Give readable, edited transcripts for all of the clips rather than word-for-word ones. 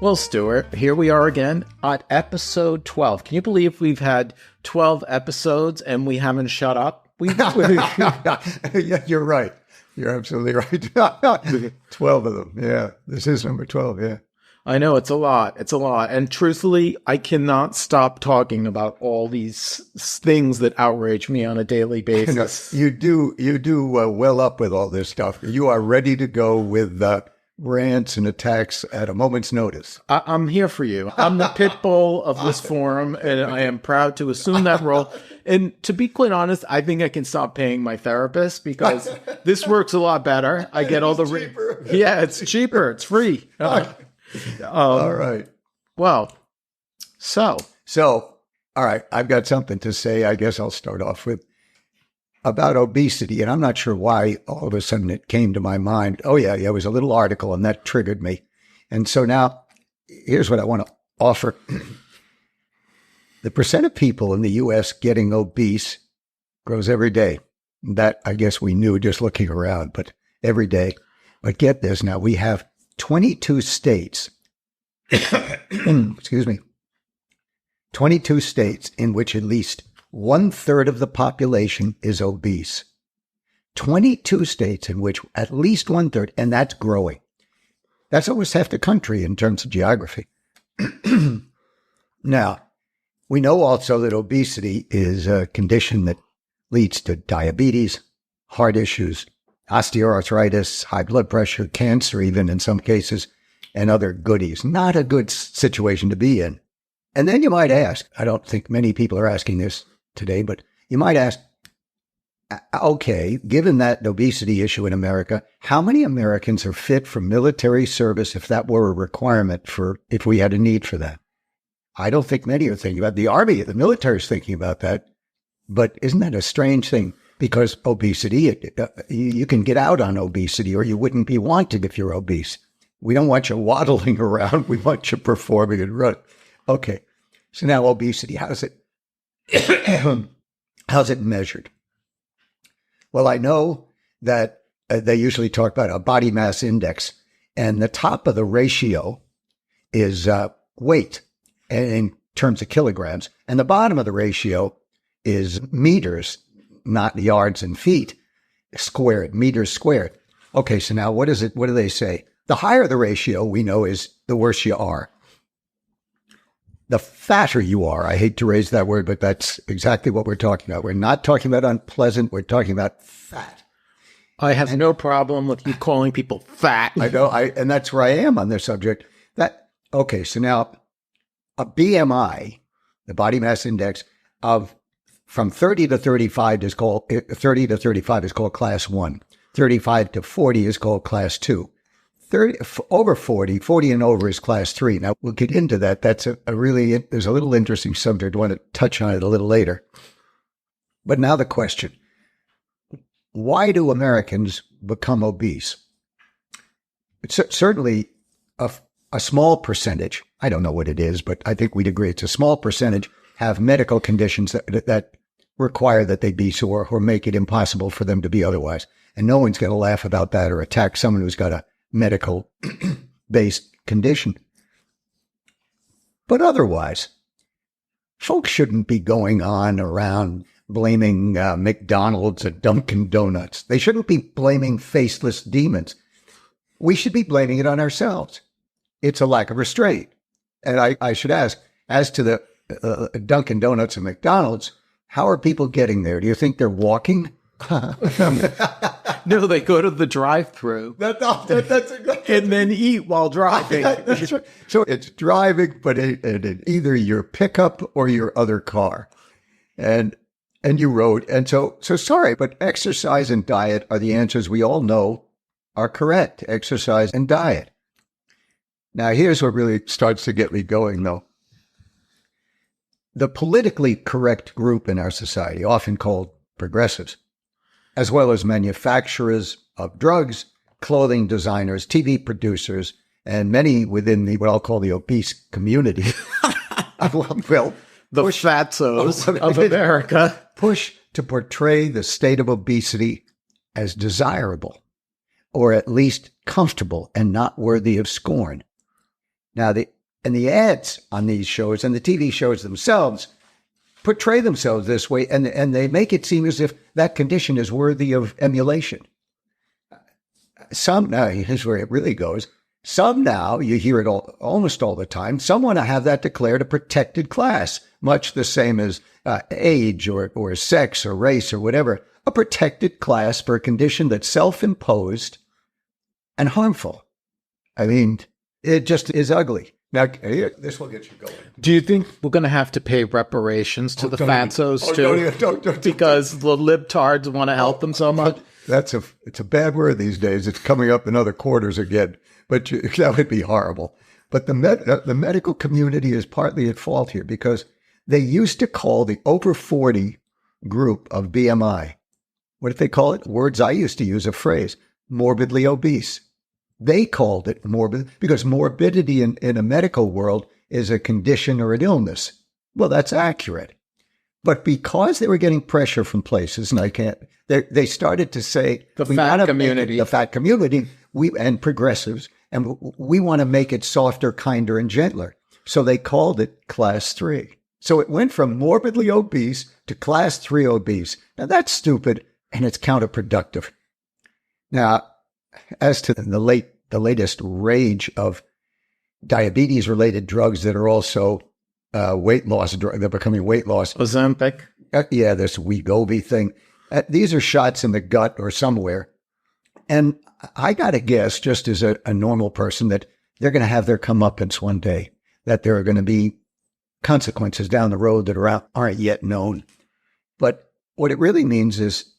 Well, Stuart, here we are again at episode 12. Can you believe we've had 12 episodes and we haven't shut up? Yeah, you're right. You're absolutely right. 12 of them. Yeah. This is number 12. Yeah. I know, it's a lot. It's a lot. And truthfully, I cannot stop talking about all these things that outrage me on a daily basis. You do well up with all this stuff. You are ready to go with rants and attacks at a moment's notice. I'm here for you. I'm the pit bull of this forum, and I am proud to assume that role. And to be quite honest, I think I can stop paying my therapist because this works a lot better. I get all the cheaper. Yeah, it's cheaper. It's free. All right. Well, so all right. I've got something to say. I guess I'll start off with about obesity. And I'm not sure why all of a sudden it came to my mind. Oh, yeah, it was a little article and that triggered me. And so now here's what I want to offer. The percent of people in the U.S. getting obese grows every day. That, I guess we knew just looking around, but every day. But get this now, we have 22 states, excuse me, 22 states in which at least 1/3 of the population is obese. 22 states in which at least 1/3, and that's growing. That's almost half the country in terms of geography. Now, we know also that obesity is a condition that leads to diabetes, heart issues, osteoarthritis, high blood pressure, cancer even in some cases, and other goodies. Not a good situation to be in. And then you might ask, I don't think many people are asking this today, but you might ask, okay, given that obesity issue in America, how many Americans are fit for military service if that were a requirement if we had a need for that? I don't think many are thinking about it. The Army, the military is thinking about that. But isn't that a strange thing? Because obesity, you can get out on obesity or you wouldn't be wanted if you're obese. We don't want you waddling around. We want you performing and running. Okay. So now obesity, how's it measured? Well, I know that they usually talk about a body mass index, and the top of the ratio is weight in terms of kilograms, and the bottom of the ratio is meters, not yards and feet, squared, meters squared. Okay, so now what is it? What do they say? The higher the ratio, we know, is the worse you are. The fatter you are, I hate to raise that word, but that's exactly what we're talking about. We're not talking about unpleasant. We're talking about fat. I have no problem with you calling people fat. I know, and that's where I am on this subject. Okay, so now a BMI, the body mass index from 30 to 35 is called class 1. 35 to 40 is called class 2. Over 40 and over is class 3. Now, we'll get into that. That's there's a little interesting subject. I want to touch on it a little later. But now the question, why do Americans become obese? It's certainly a small percentage. I don't know what it is, but I think we'd agree it's a small percentage have medical conditions that require that they be so or make it impossible for them to be otherwise. And no one's going to laugh about that or attack someone who's got a medical-based condition. But otherwise, folks shouldn't be going on around blaming McDonald's and Dunkin' Donuts. They shouldn't be blaming faceless demons. We should be blaming it on ourselves. It's a lack of restraint. And I should ask, as to the Dunkin' Donuts and McDonald's, how are people getting there? Do you think they're walking? No, they go to the drive-through. That's exactly. And then eat while driving. That's right. So it's driving, but in either your pickup or your other car. And you rode. And so sorry, but exercise and diet are the answers we all know are correct. Exercise and diet. Now, here's what really starts to get me going, though. The politically correct group in our society, often called progressives, as well as manufacturers of drugs, clothing designers, TV producers, and many within what I'll call the obese community. The fatsos of America. Push to portray the state of obesity as desirable, or at least comfortable and not worthy of scorn. Now, the ads on these shows and the TV shows themselves portray themselves this way, and they make it seem as if that condition is worthy of emulation. Now, here's where it really goes. Now, you hear it almost all the time, some want to have that declared a protected class, much the same as age or sex or race or whatever, a protected class for a condition that's self-imposed and harmful. I mean, it just is ugly. Now, this will get you going. Do you think we're going to have to pay reparations to the fatsos too? Don't, because the libtards want to help them so much? It's a bad word these days. It's coming up in other quarters again, but that would be horrible. But the medical community is partly at fault here because they used to call the over 40 group of BMI, what did they call it? Words I used to use, a phrase, morbidly obese. They called it morbid because morbidity in a medical world is a condition or an illness. Well, that's accurate. But because they were getting pressure from places, and they started to say, the fat community, and progressives, and we want to make it softer, kinder, and gentler. So they called it class 3. So it went from morbidly obese to class 3 obese. Now that's stupid and it's counterproductive. Now, as to the latest rage of diabetes-related drugs that are also weight loss drugs, they're becoming weight loss. Ozempic. This Wegovy thing. These are shots in the gut or somewhere. And I got to guess, just as a normal person, that they're going to have their comeuppance one day, that there are going to be consequences down the road that aren't yet known. But what it really means is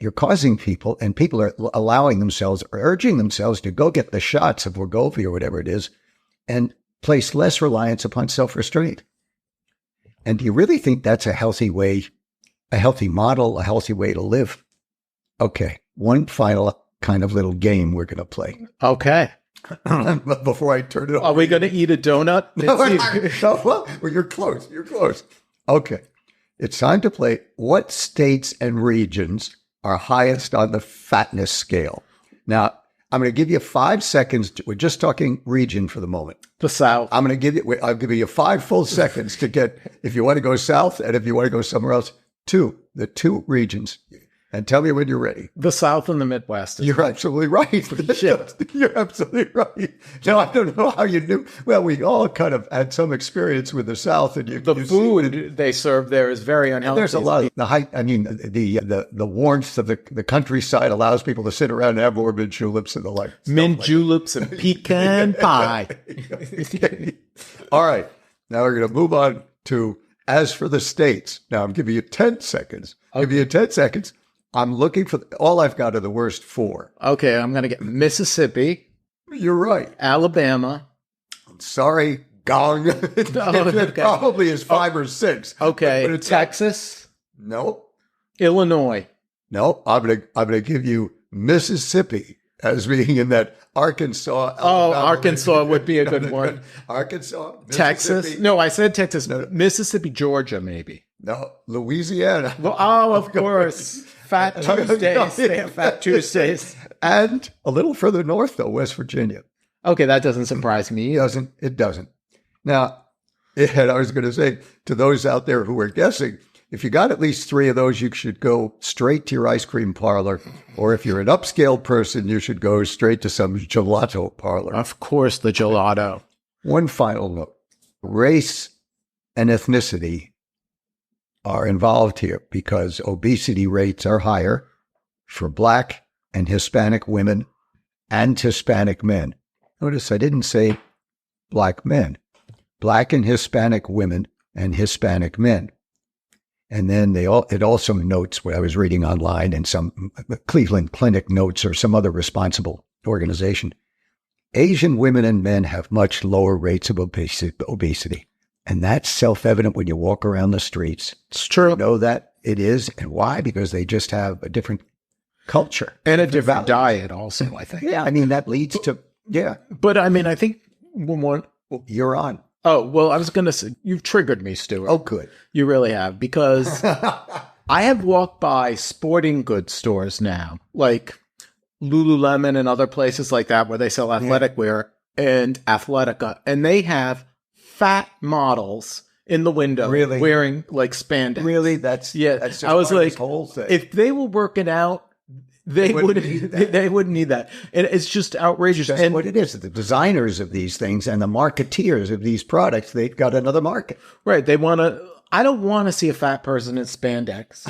you're causing people, and people are allowing themselves, or urging themselves to go get the shots of Wegovy or whatever it is, and place less reliance upon self-restraint. And do you really think that's a healthy way, a healthy model, a healthy way to live? Okay, one final kind of little game we're going to play. Okay. Before I turn it off. Are we going to eat a donut? Well, you're close. You're close. Okay. It's time to play what states and regions are highest on the fatness scale. Now, I'm going to give you 5 seconds. We're just talking region for the moment. The South. I'll give you 5 full seconds to get, if you want to go south and if you want to go somewhere else, the two regions. And tell me when you're ready. The South and the Midwest. You're absolutely right. You're absolutely right. Now, I don't know how you knew. Well, we all kind of had some experience with the South. And the food they serve there is very unhealthy. There's a lot of the warmth of the countryside allows people to sit around and have more mint juleps and the like. Mint juleps and pecan pie. All right. Now we're going to move on to, as for the states. Now, I'm giving you 10 seconds. I'll give you 10 seconds. I'm looking for, all I've got are the worst 4. Okay, I'm going to get Mississippi. You're right. Alabama. Sorry, gong. It probably is 5 or 6. Okay, but Texas. Nope. Illinois. Nope. I'm gonna give you Mississippi as being in that Arkansas. Alabama, Arkansas would be a good one. Arkansas. Texas. No, I said Texas. No. Mississippi, Georgia, maybe. No, Louisiana. Well, of course. Fat Tuesdays. They have Fat Tuesdays. And a little further north, though, West Virginia. Okay, that doesn't surprise me. It doesn't. Now, I was going to say to those out there who are guessing, if you got at least 3 of those, you should go straight to your ice cream parlor. Or if you're an upscale person, you should go straight to some gelato parlor. Of course, the gelato. One final note. Race and ethnicity are involved here because obesity rates are higher for Black and Hispanic women and Hispanic men. Notice I didn't say Black men. Black and Hispanic women and Hispanic men. And then it also notes what I was reading online and some Cleveland Clinic notes or some other responsible organization. Asian women and men have much lower rates of obesity. And that's self-evident when you walk around the streets. It's true. You know that it is. And why? Because they just have a different culture. And a different diet also, I think. Yeah, I mean, that leads to, yeah. But I mean, I think one. You're on. Oh, well, I was going to say, you've triggered me, Stuart. Oh, good. You really have, because I have walked by sporting goods stores now, like Lululemon and other places like that where they sell athletic wear. and Athletica, and they have fat models in the window wearing like spandex. Really? That's just I was like, this whole thing. if they were working out, they wouldn't need that. And it's just outrageous. That's and what it is. The designers of these things and the marketeers of these products, they've got another market. Right. They want to. I don't want to see a fat person in spandex.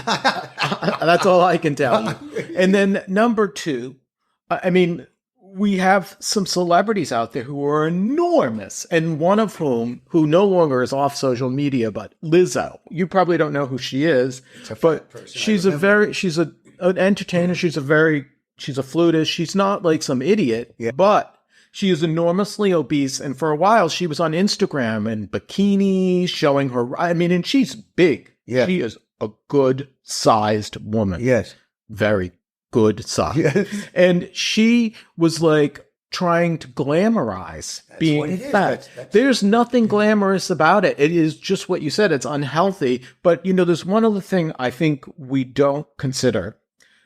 That's all I can tell you. And then number two, I mean, we have some celebrities out there who are enormous, and one of whom, who no longer is off social media, but Lizzo. You probably don't know who she is, but she's an entertainer. She's a flutist. She's not like some idiot, but she is enormously obese. And for a while, she was on Instagram in bikinis, showing her. I mean, and she's big. Yeah. She is a good sized woman. Yes. Very good size. Yes. And she was like trying to glamorize being fat. There's nothing glamorous about it. It is just what you said. It's unhealthy. But, you know, there's one other thing I think we don't consider.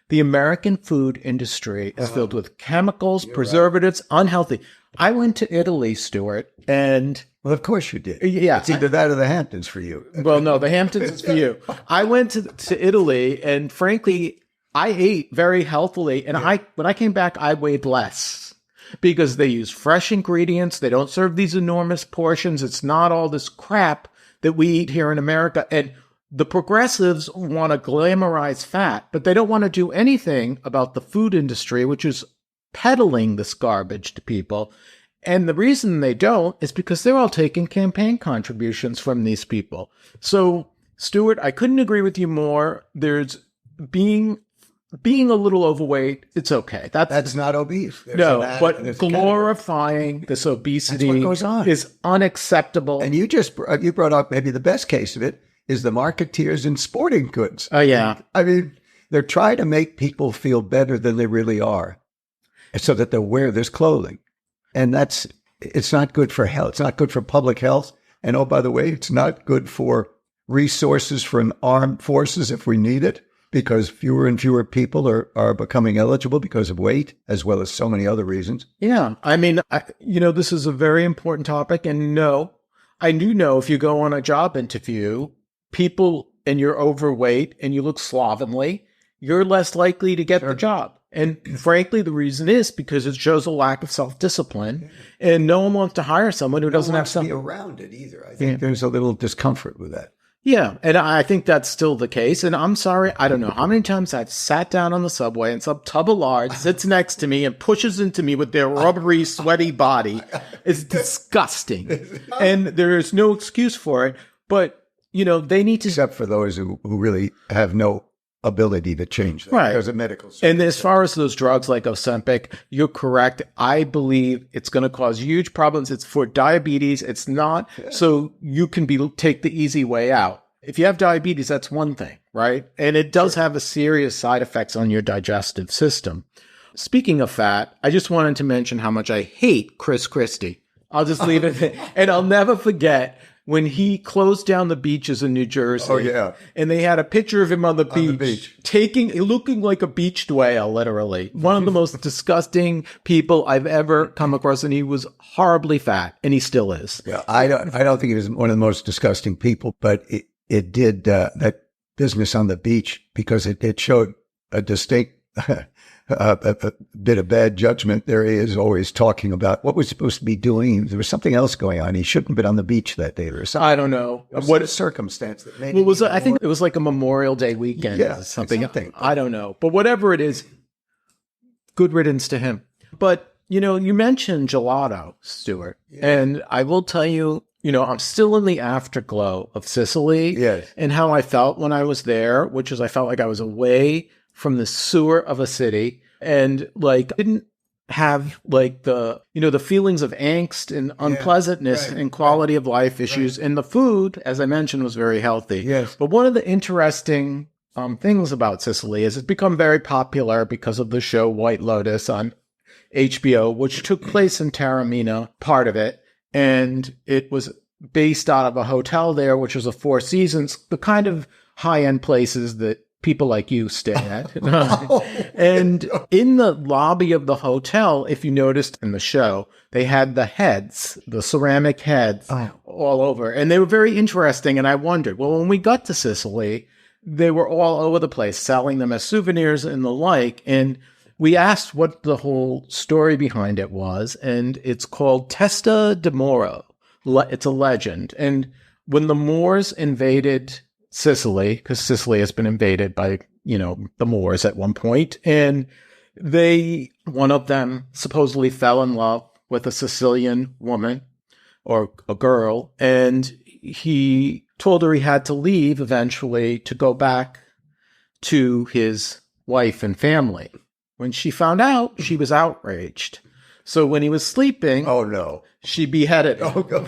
The American food industry is filled with chemicals, preservatives, unhealthy. I went to Italy, Stuart, and... Well, of course you did. Yeah. It's either that or the Hamptons for you. Well, no, the Hamptons is for you. I went to Italy, and frankly, I ate very healthily, and when I came back, I weighed less because they use fresh ingredients. They don't serve these enormous portions. It's not all this crap that we eat here in America. And the progressives want to glamorize fat, but they don't want to do anything about the food industry, which is peddling this garbage to people. And the reason they don't is because they're all taking campaign contributions from these people. So, Stuart, I couldn't agree with you more. There's being a little overweight, it's okay. That's not obese. But glorifying this obesity is unacceptable. And you brought up maybe the best case of it is the marketeers in sporting goods. Oh, yeah. I mean, they're trying to make people feel better than they really are so that they'll wear this clothing. And it's not good for health. It's not good for public health. And oh, by the way, it's not good for resources from armed forces if we need it, because fewer and fewer people are becoming eligible because of weight, as well as so many other reasons. Yeah. I mean, this is a very important topic. And I do know if you go on a job interview, people, and you're overweight and you look slovenly, you're less likely to get the job. And frankly, the reason is because it shows a lack of self-discipline, and no one wants to hire someone who doesn't have to be around it either. I think there's a little discomfort with that. Yeah, and I think that's still the case. And I'm sorry, I don't know how many times I've sat down on the subway and some tub of lard sits next to me and pushes into me with their rubbery, sweaty body. It's disgusting. And there is no excuse for it. But, they need to... Except for those who really have no ability to change that. Right. There's a medical service. And as far as those drugs like Ozempic, you're correct. I believe it's going to cause huge problems. It's for diabetes. It's not so you can take the easy way out. If you have diabetes, that's one thing, right? And it does have a serious side effects on your digestive system. Speaking of fat, I just wanted to mention how much I hate Chris Christie. I'll just leave it there. And I'll never forget when he closed down the beaches in New Jersey. Oh, yeah. And they had a picture of him on the beach. Looking like a beached whale, literally. One of the most disgusting people I've ever come across. And he was horribly fat, and he still is. Yeah, I don't think he was one of the most disgusting people, but it did that business on the beach because it showed a distinct a bit of bad judgment. There he is always talking about what we're supposed to be doing. There was something else going on. He shouldn't have been on the beach that day or something. I don't know. What a circumstance that made it. I think it was like a Memorial Day weekend or something. I don't know. But whatever it is, good riddance to him. But, you mentioned gelato, Stuart. Yeah. And I will tell you, I'm still in the afterglow of Sicily. Yes. And how I felt when I was there, which is I felt like I was away from the sewer of a city, and didn't have the feelings of angst and unpleasantness and quality of life issues. And the food, as I mentioned, was very healthy. Yes. But one of the interesting things about Sicily is it's become very popular because of the show White Lotus on HBO, which took place in Taormina, part of it. And it was based out of a hotel there, which was a Four Seasons, the kind of high-end places that people like you stay at. And in the lobby of the hotel, if you noticed in the show, they had the heads, the ceramic heads all over. And they were very interesting. And I wondered, well, when we got to Sicily, they were all over the place, selling them as souvenirs and the like. And we asked what the whole story behind it was. And it's called Testa de Moro. It's a legend. And when the Moors invaded Sicily, because Sicily has been invaded by, the Moors at one point, and one of them supposedly fell in love with a Sicilian woman or a girl, and he told her he had to leave eventually to go back to his wife and family. When she found out, she was outraged. So when he was sleeping, oh no, she beheaded him. Oh, no.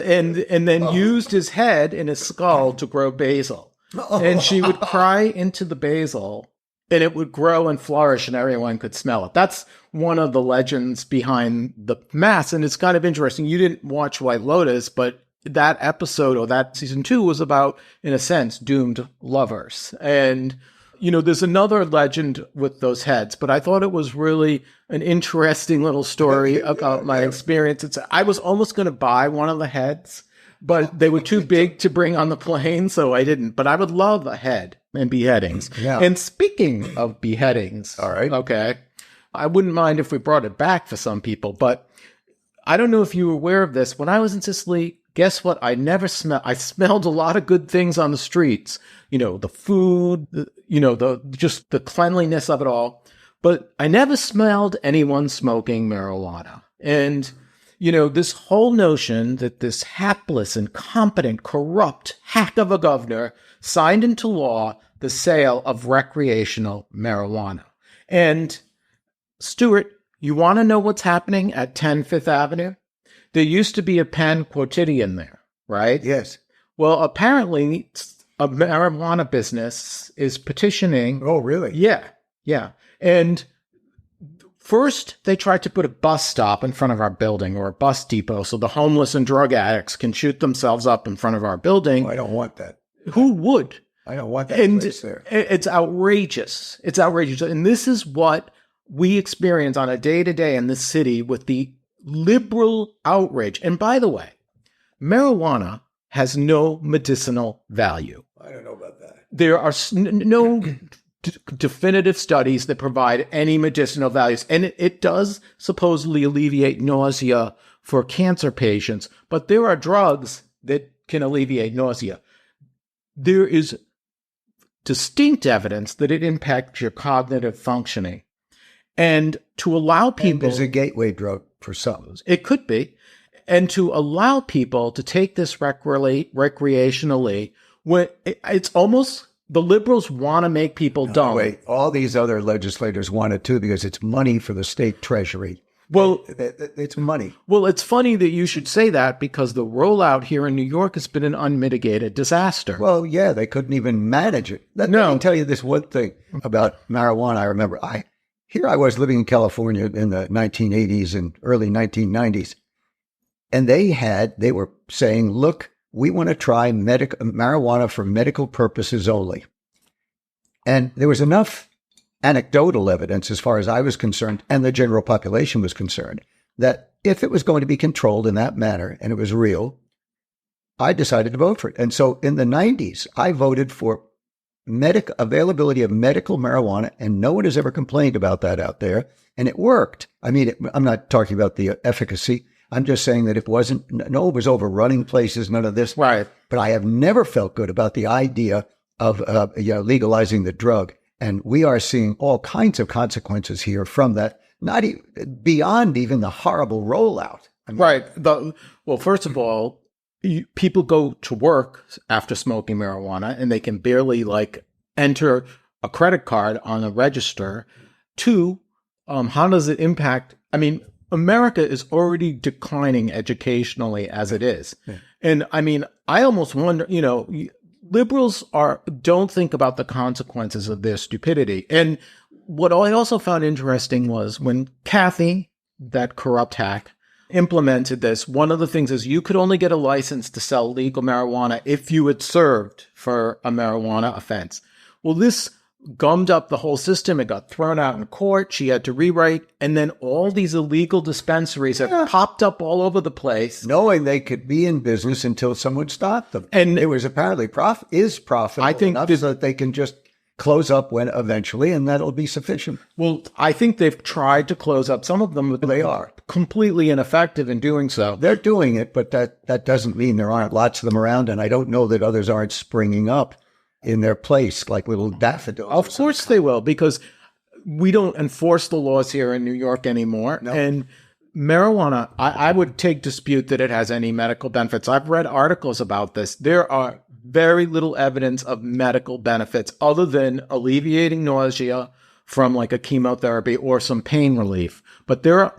And then used his head and his skull to grow basil. And she would cry into the basil, and it would grow and flourish, and everyone could smell it. That's one of the legends behind the mass, and it's kind of interesting. You didn't watch White Lotus, but that episode or that season 2 was about, in a sense, doomed lovers. And there's another legend with those heads, but I thought it was really an interesting little story about my experience. I was almost going to buy one of the heads, but they were too big to bring on the plane, so I didn't. But I would love a head and beheadings. Yeah. And speaking of beheadings, all right, okay, I wouldn't mind if we brought it back for some people, but I don't know if you were aware of this. When I was in Sicily, guess what? I never smelled. I smelled a lot of good things on the streets. The food, just the cleanliness of it all. But I never smelled anyone smoking marijuana. And, this whole notion that this hapless, incompetent, corrupt hack of a governor signed into law the sale of recreational marijuana. And, Stuart, you want to know what's happening at 10 Fifth Avenue? There used to be a Penn quotidian there, right? Yes. Well, apparently a marijuana business is petitioning. Oh, really? Yeah. And first, they tried to put a bus stop in front of our building, or a bus depot, so the homeless and drug addicts can shoot themselves up in front of our building. Oh, I don't want that. Who would? I don't want that place there. It's outrageous. It's outrageous. And this is what we experience on a day-to-day in this city with the liberal outrage. And by the way, marijuana has no medicinal value. I don't know about that. There are no definitive studies that provide any medicinal values. And it does supposedly alleviate nausea for cancer patients, but there are drugs that can alleviate nausea. There is distinct evidence that it impacts your cognitive functioning. And to allow people... And there's a gateway drug for some. It could be. And to allow people to take this recreationally, when it's almost... The liberals want to make people dumb. Wait, all these other legislators want it too because it's money for the state treasury. Well, it's money. Well, it's funny that you should say that because the rollout here in New York has been an unmitigated disaster. Well, yeah, they couldn't even manage it. Let me tell you this one thing about marijuana. I remember here I was living in California in the 1980s and early 1990s. And they were saying, look, we want to try marijuana for medical purposes only. And there was enough anecdotal evidence, as far as I was concerned, and the general population was concerned, that if it was going to be controlled in that manner and it was real, I decided to vote for it. And so in the 90s, I voted for availability of medical marijuana, and no one has ever complained about that out there. And it worked. I mean, I'm not talking about the efficacy. I'm just saying that it was overrunning places, none of this. Right. But I have never felt good about the idea of legalizing the drug. And we are seeing all kinds of consequences here from that, not beyond even the horrible rollout. I mean, right. Well, first of all, people go to work after smoking marijuana and they can barely enter a credit card on a register. Two, how does it impact? I mean, America is already declining educationally as it is. Yeah. And I mean, I almost wonder, liberals don't think about the consequences of their stupidity. And what I also found interesting was when Kathy, that corrupt hack, implemented this, one of the things is you could only get a license to sell legal marijuana if you had served for a marijuana offense. Well, this gummed up the whole system. It got thrown out in court. She had to rewrite. And then all these illegal dispensaries have popped up all over the place. Knowing they could be in business until someone stopped them. And it was apparently profitable I think enough so that they can just close up when eventually, and that'll be sufficient. Well, I think they've tried to close up some of them, but they are completely ineffective in doing so. They're doing it, but that doesn't mean there aren't lots of them around, and I don't know that others aren't springing up in their place like little daffodils. Of course they will, because we don't enforce the laws here in New York anymore. No. And marijuana, I would take dispute that it has any medical benefits. I've read articles about this. There are very little evidence of medical benefits other than alleviating nausea from like a chemotherapy or some pain relief. But there are...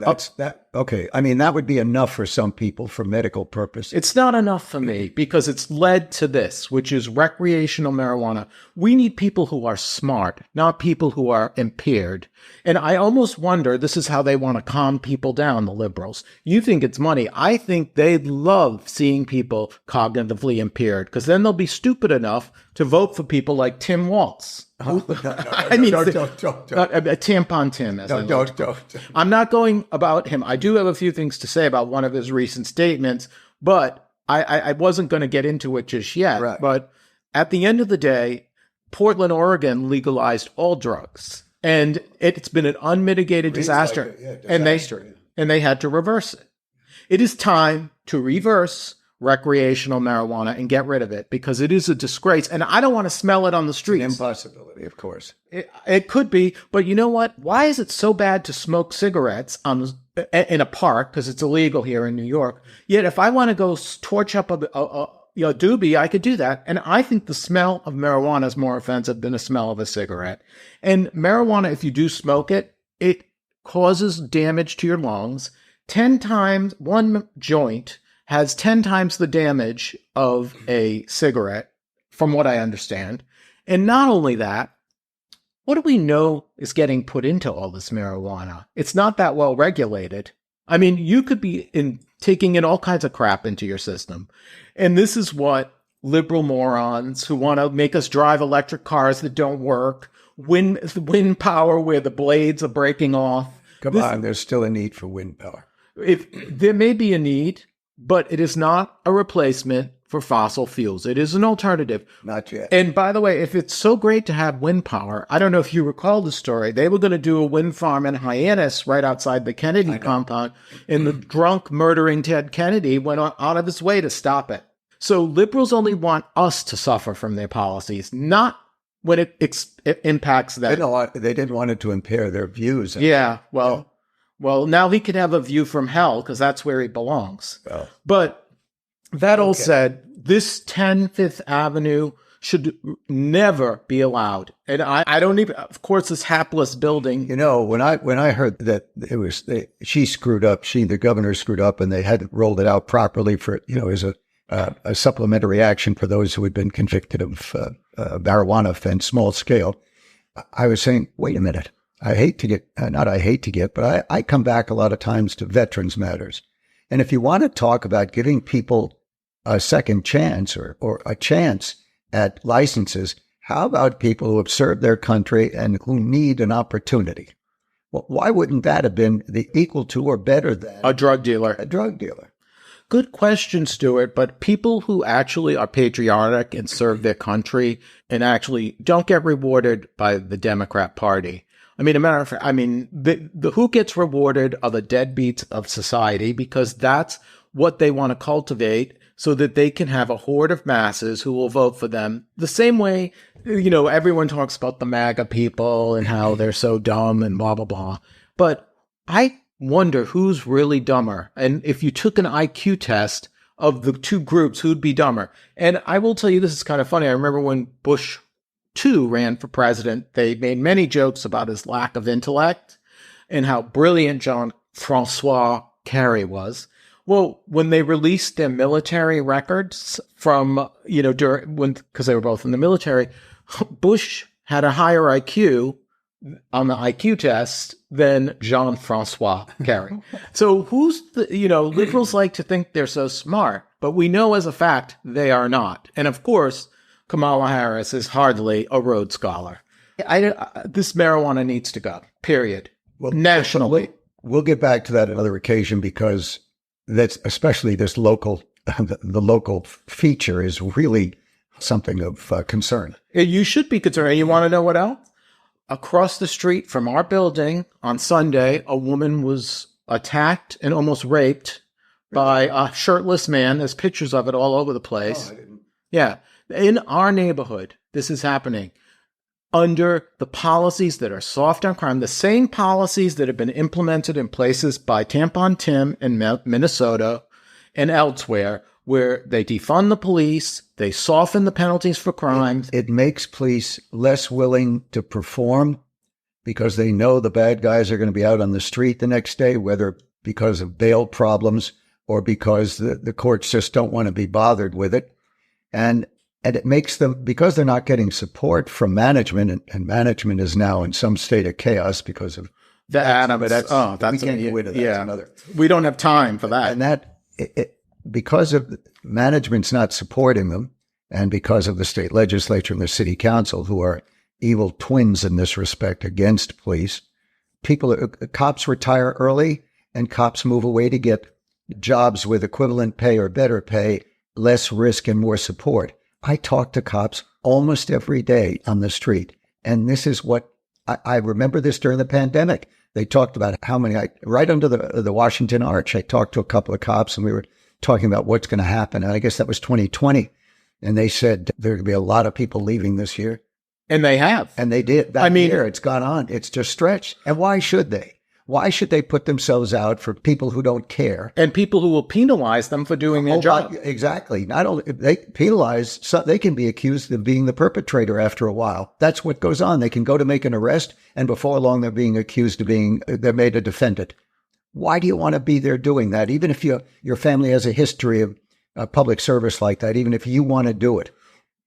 Okay. I mean, that would be enough for some people for medical purposes. It's not enough for me because it's led to this, which is recreational marijuana. We need people who are smart, not people who are impaired. And I almost wonder, this is how they want to calm people down, the liberals. You think it's money. I think they love seeing people cognitively impaired because then they'll be stupid enough to vote for people like Tim Walz. Don't. Tampon Tim. Don't. I'm not going about him. I do have a few things to say about one of his recent statements, but I wasn't going to get into it just yet. Right. But at the end of the day, Portland, Oregon legalized all drugs, and it's been an unmitigated disaster. And they had to reverse it. It is time to reverse recreational marijuana and get rid of it because it is a disgrace. And I don't want to smell it on the streets. It's an impossibility, of course. It could be, but you know what? Why is it so bad to smoke cigarettes in a park? Because it's illegal here in New York. Yet if I want to go torch up a doobie, I could do that. And I think the smell of marijuana is more offensive than the smell of a cigarette. And marijuana, if you do smoke it, it causes damage to your lungs. 10 times, one joint has 10 times the damage of a cigarette, from what I understand. And not only that, what do we know is getting put into all this marijuana? It's not that well regulated. I mean, you could be taking in all kinds of crap into your system. And this is what liberal morons who want to make us drive electric cars that don't work, wind power where the blades are breaking off. Come on, there's still a need for wind power. There may be a need, but it is not a replacement for fossil fuels. It is an alternative. Not yet. And by the way, if it's so great to have wind power, I don't know if you recall the story. They were going to do a wind farm in Hyannis right outside the Kennedy compound, and the drunk murdering Ted Kennedy went out of his way to stop it. So liberals only want us to suffer from their policies, not when it impacts them. They didn't want it to impair their views. Yeah, well, now he could have a view from hell because that's where he belongs. Well, but that all said, this 10 Fifth Avenue should never be allowed. And I don't even, of course, this hapless building. You know, when I heard that she screwed up, the governor screwed up, and they hadn't rolled it out properly for, as a supplementary action for those who had been convicted of marijuana offense, small scale. I was saying, wait a minute. I come back a lot of times to veterans matters. And if you want to talk about giving people a second chance or a chance at licenses, how about people who have served their country and who need an opportunity? Well, why wouldn't that have been the equal to or better than a drug dealer? A drug dealer. Good question, Stuart. But people who actually are patriotic and serve their country and actually don't get rewarded by the Democrat Party. I mean, a matter of fact, the who gets rewarded are the deadbeats of society because that's what they want to cultivate so that they can have a horde of masses who will vote for them. The same way, everyone talks about the MAGA people and how they're so dumb and blah, blah, blah. But I wonder who's really dumber. And if you took an IQ test of the two groups, who'd be dumber? And I will tell you, this is kind of funny. I remember when Bush II ran for president, they made many jokes about his lack of intellect and how brilliant Jean-Francois Carey was. Well, when they released their military records from, because they were both in the military, Bush had a higher IQ on the IQ test than Jean-Francois Carey. So liberals like to think they're so smart, but we know as a fact they are not. And of course, Kamala Harris is hardly a Rhodes Scholar. This marijuana needs to go, period. Well, nationally. We'll get back to that another occasion because that's especially this local, the local feature is really something of concern. You should be concerned. And you want to know what else? Across the street from our building on Sunday, a woman was attacked and almost raped by a shirtless man. There's pictures of it all over the place. Oh, I didn't. Yeah. In our neighborhood, this is happening under the policies that are soft on crime, the same policies that have been implemented in places by Tampon Tim in Minnesota and elsewhere, where they defund the police, they soften the penalties for crimes. It makes police less willing to perform because they know the bad guys are going to be out on the street the next day, whether because of bail problems or because the courts just don't want to be bothered with it. And it makes them, because they're not getting support from management, and management is now in some state of chaos because of That's we can't go into that. yeah. That's another. We don't have time for that. And that, because of management's not supporting them, and because of the state legislature and the city council, who are evil twins in this respect against police, cops retire early, and cops move away to get jobs with equivalent pay or better pay, less risk and more support. I talk to cops almost every day on the street. And this is what I remember this during the pandemic. They talked about how many, right under the Washington Arch, I talked to a couple of cops and we were talking about what's going to happen. And I guess that was 2020. And they said there could be a lot of people leaving this year. And they have. And they did. That year, it's gone on. It's just stretched. And why should they? Why should they put themselves out for people who don't care? And people who will penalize them for doing their job. Exactly. Not only they penalize, so they can be accused of being the perpetrator after a while. That's what goes on. They can go to make an arrest, and before long, they're being accused of they're made a defendant. Why do you want to be there doing that? Even if your family has a history of public service like that, even if you want to do it.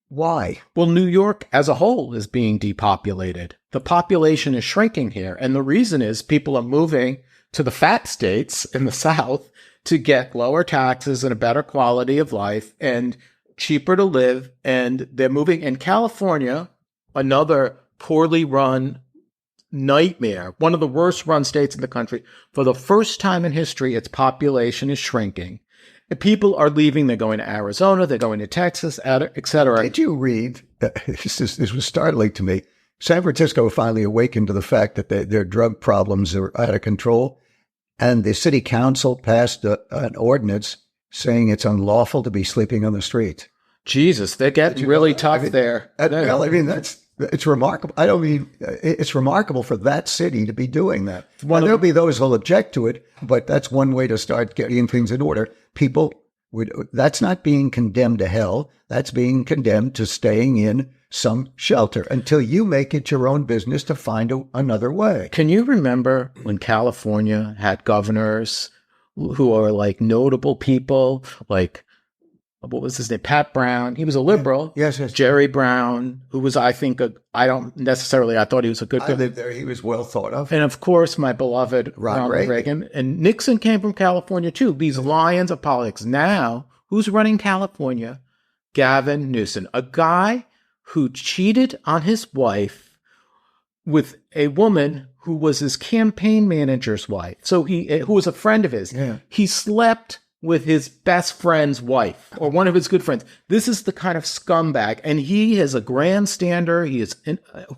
Why? Well, New York as a whole is being depopulated. The population is shrinking here. And the reason is people are moving to the fat states in the South to get lower taxes and a better quality of life and cheaper to live. And they're moving in California, another poorly run nightmare, one of the worst run states in the country. For the first time in history, its population is shrinking. People are leaving. They're going to Arizona. They're going to Texas, et cetera. Did you read? This was startling to me. San Francisco finally awakened to the fact that their drug problems are out of control. And the city council passed an ordinance saying it's unlawful to be sleeping on the street. Jesus, they're getting really tough there. Well, I mean, it's remarkable. I don't mean, it's remarkable for that city to be doing that. There'll be those who'll object to it, but that's one way to start getting things in order. That's not being condemned to hell. That's being condemned to staying in some shelter until you make it your own business to find another way. Can you remember when California had governors who are like notable people, like, what was his name? Pat Brown. He was a liberal. Yes. Jerry Brown, who was, I think, I thought he was a good guy. I lived there. He was well thought of. And of course, my beloved Ronald Reagan. And Nixon came from California too. These lions of politics. Now, who's running California? Gavin Newsom, a guy who cheated on his wife with a woman who was his campaign manager's wife. So who was a friend of his. Yeah. He slept with his best friend's wife or one of his good friends. This is the kind of scumbag. And he is a grandstander.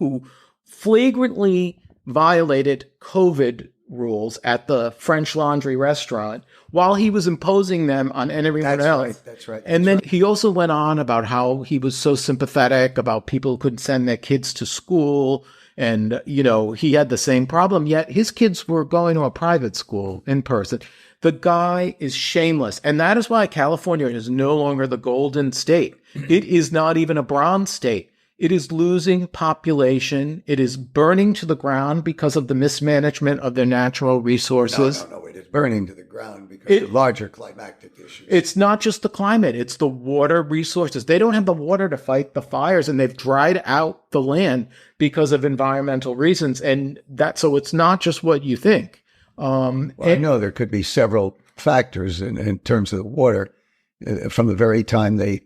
Who flagrantly violated COVID rules at the French Laundry restaurant while he was imposing them on everyone else. That's right. And then he also went on about how he was so sympathetic about people who couldn't send their kids to school. And, he had the same problem, yet his kids were going to a private school in person. The guy is shameless. And that is why California is no longer the golden state. It is not even a bronze state. It is losing population. It is burning to the ground because of the mismanagement of their natural resources. No. It is burning to the ground because of larger climatic issues. It's not just the climate. It's the water resources. They don't have the water to fight the fires, and they've dried out the land because of environmental reasons. And so it's not just what you think. I know there could be several factors in terms of the water. From the very time they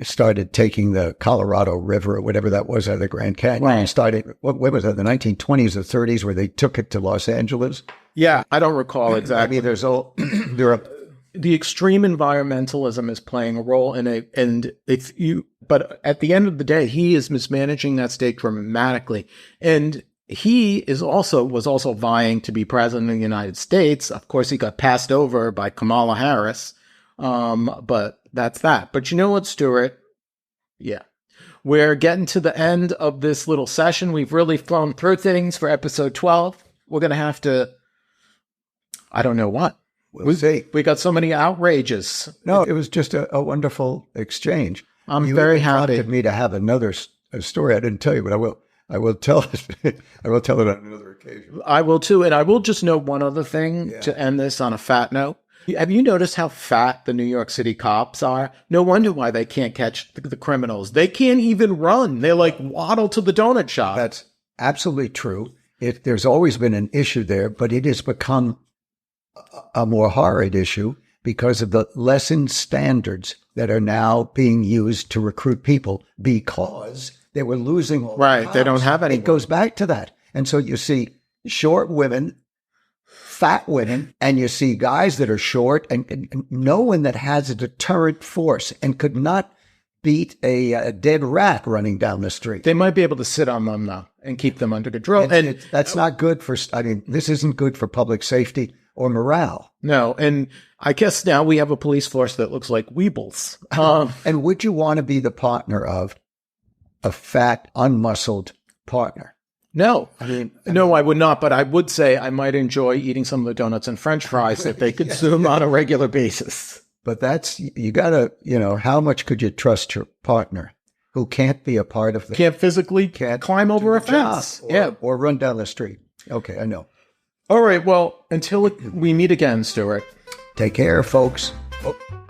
started taking the Colorado River or whatever that was out of the Grand Canyon. Right. Started, what was that, the 1920s or 30s where they took it to Los Angeles? Yeah, I don't recall I exactly. mean, there are, The extreme environmentalism is playing a role in it, and but at the end of the day, he is mismanaging that state dramatically, and he was also vying to be president of the United States. Of course, he got passed over by Kamala Harris, but that's that. But you know what, Stuart? Yeah. We're getting to the end of this little session. We've really flown through things for episode 12. We're going to have to, I don't know what. we'll see. We got so many outrages. No, it was just a wonderful exchange. I'm You very even happy. prompted me to have another story. I didn't tell you, but I will. I will tell it. I will tell it on another occasion. I will too. And I will just note one other thing to end this on a fat note. Have you noticed how fat the New York City cops are? No wonder why they can't catch the criminals. They can't even run. They like waddle to the donut shop. That's absolutely true. There's always been an issue there, but it has become a more horrid issue because of the lessened standards that are now being used to recruit people because they were losing all the Right. They cops. don't have any. It goes back to that. And so you see short women, fat women, and you see guys that are short and no one that has a deterrent force and could not beat a dead rat running down the street. They might be able to sit on them though and keep them under control. And That's not good for, I mean, this isn't good for public safety or morale. no, and I guess now we have a police force that looks like weebles. And would you want to be the partner of a fat, unmuscled partner? No, no, I would not. But I would say I might enjoy eating some of the donuts and French fries that they consume on a regular basis. But that's, you gotta, how much could you trust your partner who can't be a part of the, Can't physically climb over a fence. or run down the street? Okay, I know. All right. Well, until we meet again, Stuart. Take care, folks. Oh.